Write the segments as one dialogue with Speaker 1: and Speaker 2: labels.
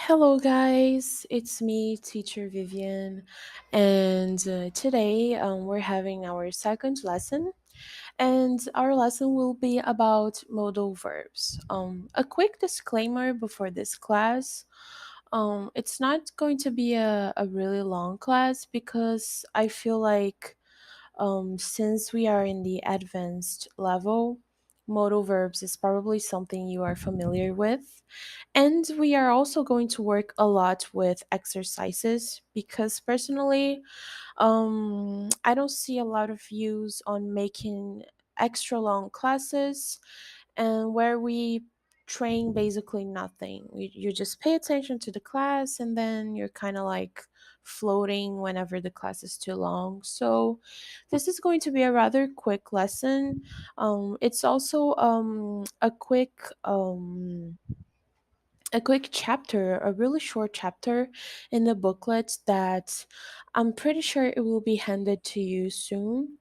Speaker 1: Hello, guys. It's me, Teacher Vivian, and today we're having our second lesson, and our lesson will be about modal verbs. A quick disclaimer before this class. It's not going to be a really long class because I feel like since we are in the advanced level, modal verbs is probably something you are familiar with. And we are also going to work a lot with exercises because personally, I don't see a lot of views on making extra long classes and where we train basically nothing. You just pay attention to the class and then you're kind of like floating whenever the class is too long. So, this is going to be a rather quick lesson. It's also a quick chapter, a really short chapter in the booklet that I'm pretty sure it will be handed to you soon.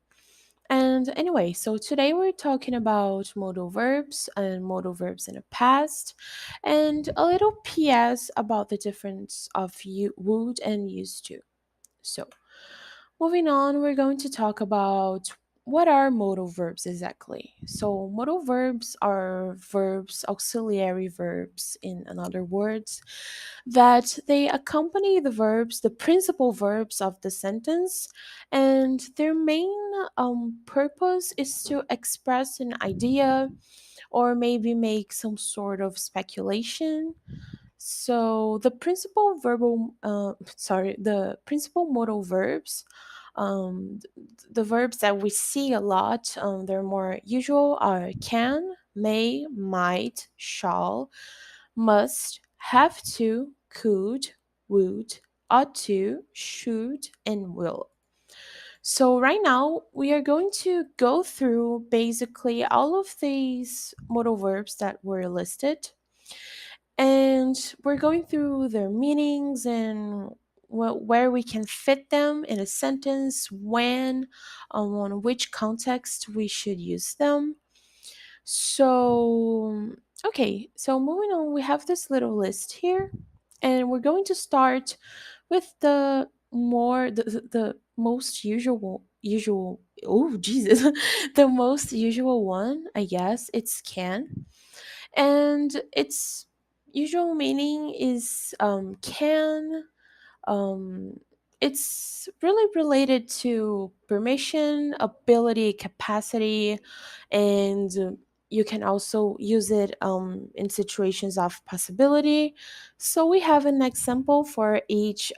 Speaker 1: And anyway, so today we're talking about modal verbs and modal verbs in the past, and a little PS about the difference of would and used to. So, moving on, we're going to talk about what are modal verbs exactly. So, modal verbs are verbs, auxiliary verbs, in other words, that they accompany the verbs, the principal verbs of the sentence, and their main purpose is to express an idea or maybe make some sort of speculation. So the principal modal verbs, the verbs that we see a lot, they're more usual are can, may, might, shall, must, have to, could, would, ought to, should, and will. So right now we are going to go through basically all of these modal verbs that were listed, and we're going through their meanings and where we can fit them in a sentence, when, on which context we should use them. So, okay, so moving on, we have this little list here, and we're going to start with the most usual. Oh, Jesus, the most usual one, I guess. It's can, and its usual meaning is can. Um, it's really related to permission, ability, capacity, and you can also use it in situations of possibility. So we have an example for each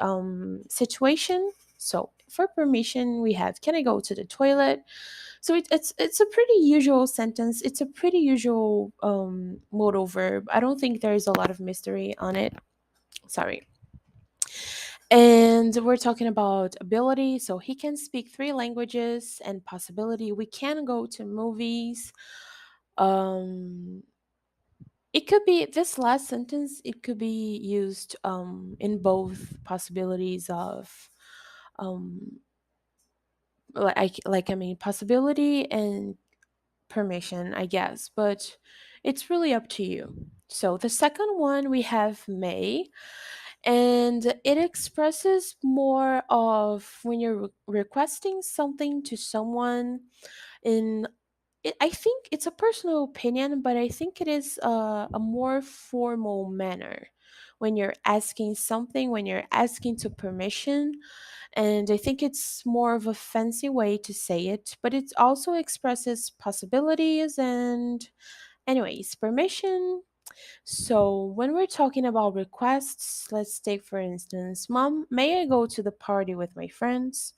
Speaker 1: situation. So for permission, we have can I go to the toilet? So it's a pretty usual sentence. It's a pretty usual modal verb. I don't think there is a lot of mystery on it. Sorry. And we're talking about ability. So he can speak three languages, and possibility. We can go to movies. Um, it could be this last sentence. It could be used in both possibilities of um, I mean possibility and permission, I guess, but it's really up to you. So the second one we have may, and it expresses more of when you're requesting something to someone in I think it's a personal opinion, but I think it is a more formal manner when you're asking something, when you're asking to permission. And I think it's more of a fancy way to say it, but it also expresses possibilities and, anyways, permission. So, when we're talking about requests, let's take for instance, Mom, may I go to the party with my friends?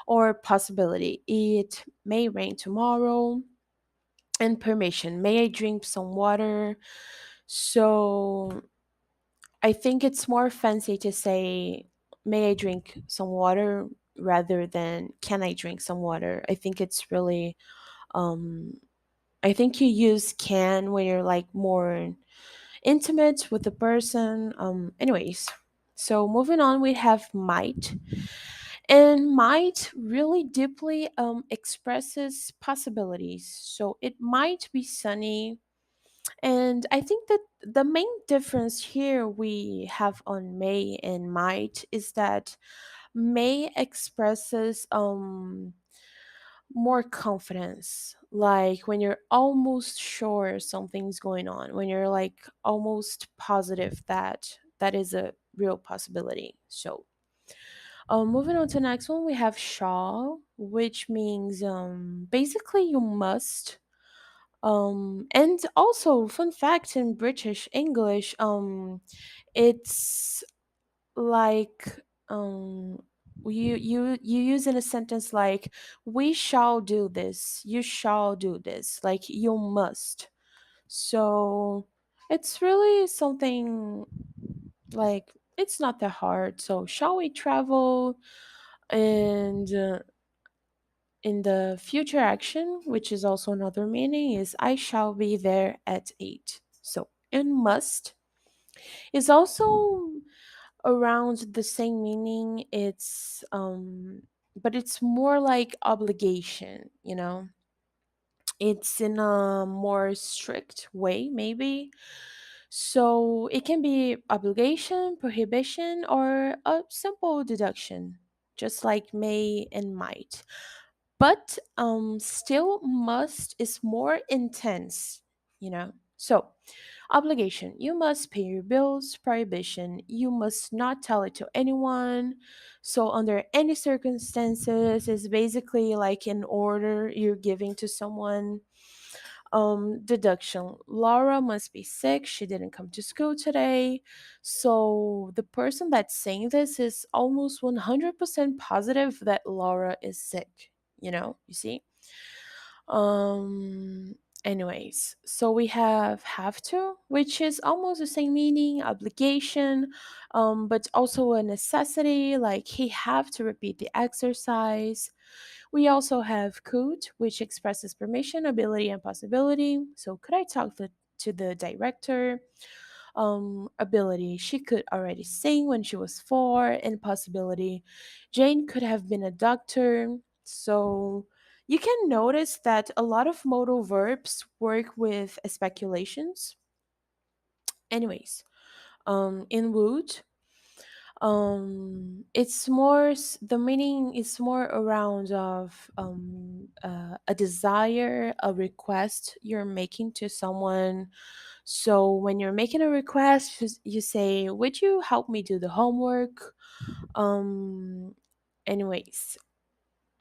Speaker 1: Or possibility, it may rain tomorrow. And permission, may I drink some water? So, I think it's more fancy to say, may I drink some water rather than can I drink some water? I think it's really, um, I think you use can when you're like more intimate with the person. Anyways, so moving on, we have might. And might really deeply expresses possibilities. So it might be sunny, And I think that the main difference here we have on may and might is that may expresses more confidence, like when you're almost sure something's going on, when you're like almost positive that that is a real possibility. So moving on to the next one, we have shall, which means basically you must. And also, fun fact, in British English, it's like you use in a sentence like we shall do this, you shall do this, like you must. So it's really something like it's not that hard. So shall we travel? And in the future action, which is also another meaning, is I shall be there at 8. So and must is also around the same meaning. It's but it's more like obligation, you know. It's in a more strict way maybe. So it can be obligation, prohibition, or a simple deduction, just like may and might. But still must is more intense, you know. So obligation, you must pay your bills. Prohibition, you must not tell it to anyone. So under any circumstances is basically like an order you're giving to someone. Deduction, Laura must be sick, she didn't come to school today. So the person that's saying this is almost 100% positive that Laura is sick, you know, you see. um Anyways, so we have to, which is almost the same meaning, obligation, but also a necessity, like he have to repeat the exercise. We also have could, which expresses permission, ability, and possibility. So could I talk to the director? Ability, she could already sing when she was 4. And possibility, Jane could have been a doctor. So you can notice that a lot of modal verbs work with speculations. Anyways, in would, it's more the meaning is more around of a desire, a request you're making to someone. So when you're making a request, you say, would you help me do the homework? um Anyways,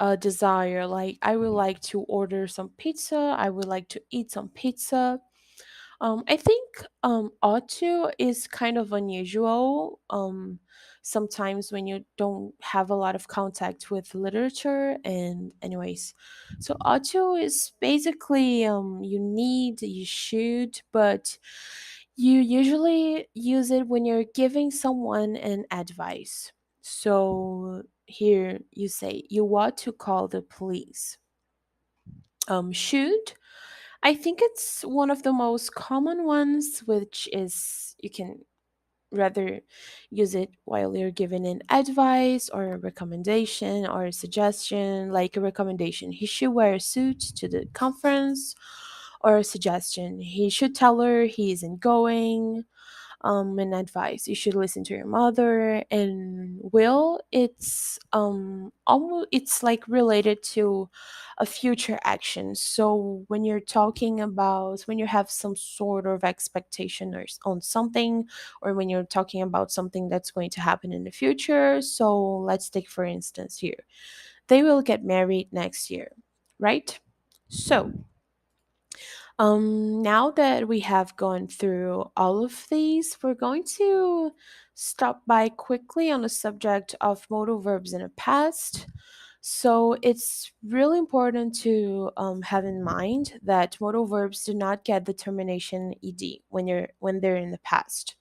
Speaker 1: a desire, like I would like to order some pizza, I would like to eat some pizza. I think ought to is kind of unusual. Sometimes when you don't have a lot of contact with literature, and anyways, so ought to is basically you need, you should, but you usually use it when you're giving someone an advice. So here you say you ought to call the police. Should, I think it's one of the most common ones, which is you can rather use it while you're giving an advice or a recommendation or a suggestion. Like a recommendation, he should wear a suit to the conference, or a suggestion, he should tell her he isn't going. And advice, you should listen to your mother. And will, it's almost, it's like related to a future action. So when you're talking about, when you have some sort of expectation or on something, or when you're talking about something that's going to happen in the future. So let's take for instance here, they will get married next year, right? So now that we have gone through all of these, we're going to stop by quickly on the subject of modal verbs in the past. So it's really important to have in mind that modal verbs do not get the termination ed when they're in the past.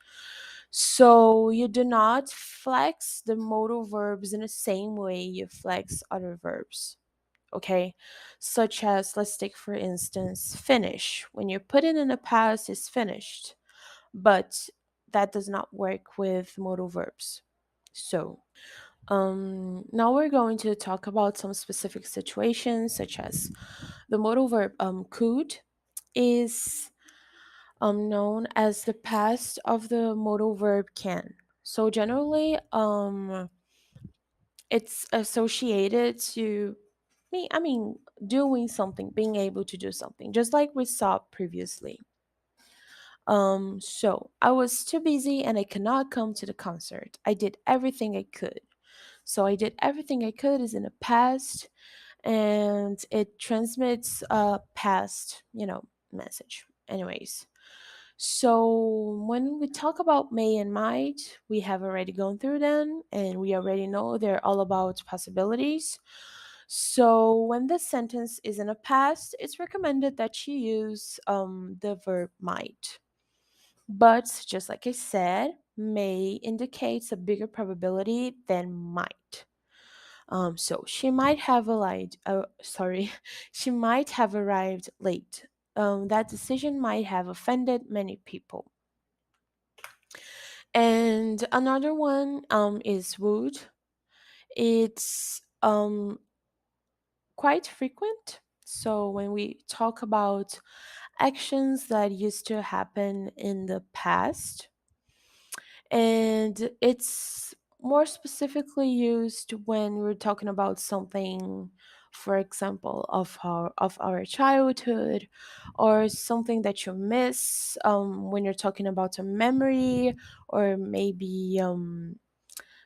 Speaker 1: So you do not flex the modal verbs in the same way you flex other verbs. Okay, such as, let's take for instance finish, when you put it in the past is finished, but that does not work with modal verbs. So now we're going to talk about some specific situations, such as the modal verb could is known as the past of the modal verb can. So generally, it's associated to me. I mean, doing something, being able to do something, just like we saw previously. So I was too busy and I could not come to the concert. I did everything I could. So I did everything I could is in the past, and it transmits a past, message. Anyways, so when we talk about may and might, we have already gone through them and we already know they're all about possibilities. So when the sentence is in a past, it's recommended that you use the verb might. But just like I said, may indicates a bigger probability than might. So she might have arrived. Sorry, she might have arrived late. That decision might have offended many people. And another one is would. It's quite frequent. So when we talk about actions that used to happen in the past, and it's more specifically used when we're talking about something, for example, of our childhood, or something that you miss, when you're talking about a memory, or maybe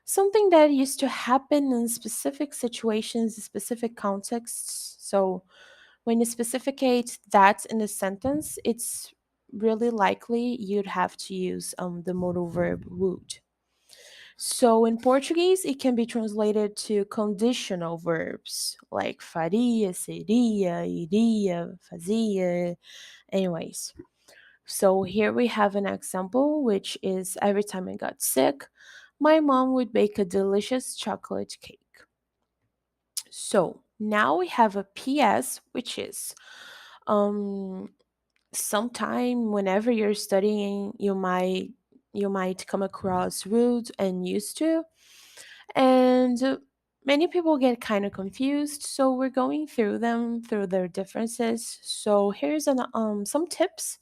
Speaker 1: something that used to happen in specific situations, specific contexts. So when you specificate that in a sentence, it's really likely you'd have to use the modal verb would. So in Portuguese, it can be translated to conditional verbs like faria, seria, iria, fazia. Anyways, so here we have an example, which is every time I got sick, my mom would bake a delicious chocolate cake. So now we have a PS, which is um sometime whenever you're studying, you might come across rules and used to, and many people get kind of confused. So we're going through them through their differences. So here's some tips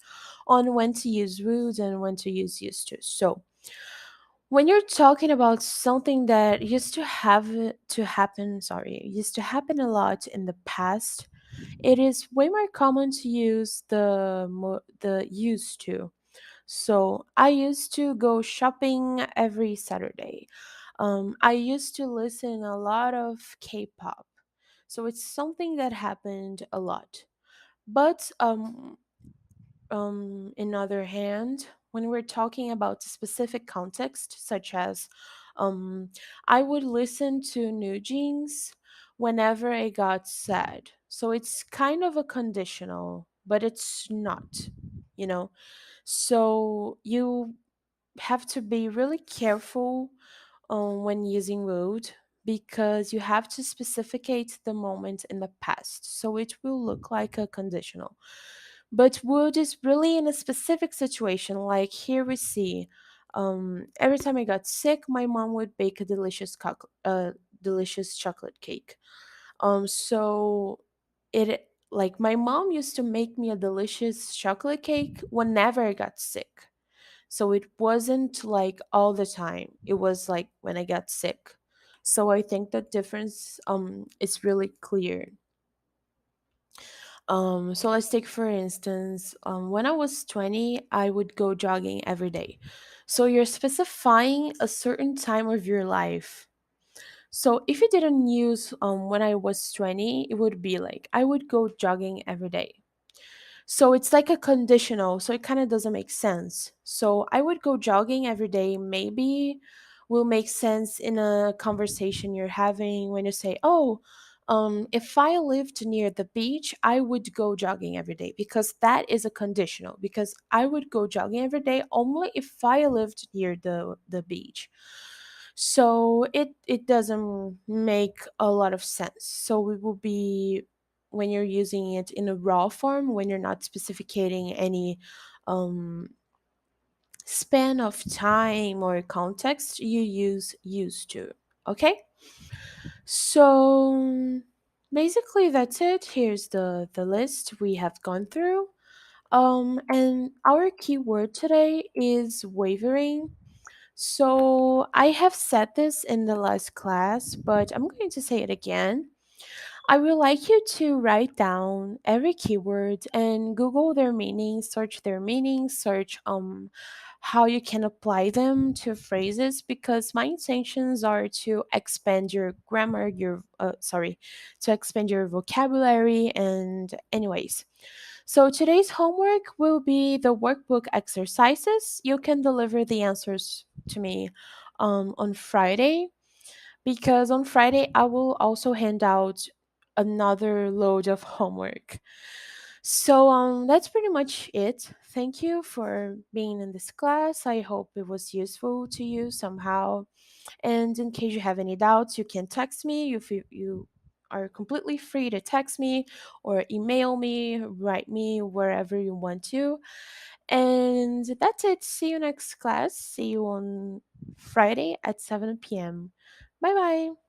Speaker 1: on when to use rules and when to use used to. So when you're talking about something that used to happen a lot in the past, it is way more common to use the used to. So I used to go shopping every Saturday. I used to listen a lot of K-pop. So it's something that happened a lot. But in other hand, when we're talking about a specific context, such as um, I would listen to New Jeans whenever I got sad. So it's kind of a conditional, but it's not, you know. So you have to be really careful when using would, because you have to specificate the moment in the past. So it will look like a conditional. But would is really in a specific situation. Like here we see, every time I got sick, my mom would bake a delicious chocolate cake. So it like my mom used to make me a delicious chocolate cake whenever I got sick. So it wasn't like all the time. It was like when I got sick. So I think that difference is really clear. So let's take for instance, when I was 20, I would go jogging every day. So you're specifying a certain time of your life. So if you didn't use when I was 20, it would be like I would go jogging every day. So it's like a conditional, so it kind of doesn't make sense. So I would go jogging every day, maybe will make sense in a conversation you're having when you say, "Oh, if I lived near the beach, I would go jogging every day," because that is a conditional. Because I would go jogging every day only if I lived near the beach. So it doesn't make a lot of sense. So we will be when you're using it in a raw form, when you're not specificating any um, span of time or context, you use used to. Okay, so basically that's it. Here's the list we have gone through. And our keyword today is wavering. So I have said this in the last class, but I'm going to say it again. I would like you to write down every keyword and Google their meaning, search their meaning, search how you can apply them to phrases, because my intentions are to expand your grammar, to expand your vocabulary, and anyways. So today's homework will be the workbook exercises. You can deliver the answers to me on Friday, because on Friday I will also hand out another load of homework. So that's pretty much it. Thank you for being in this class. I hope it was useful to you somehow. And in case you have any doubts, you can text me. You are completely free to text me or email me, write me wherever you want to. And that's it. See you next class. See you on Friday at 7 p.m. Bye bye.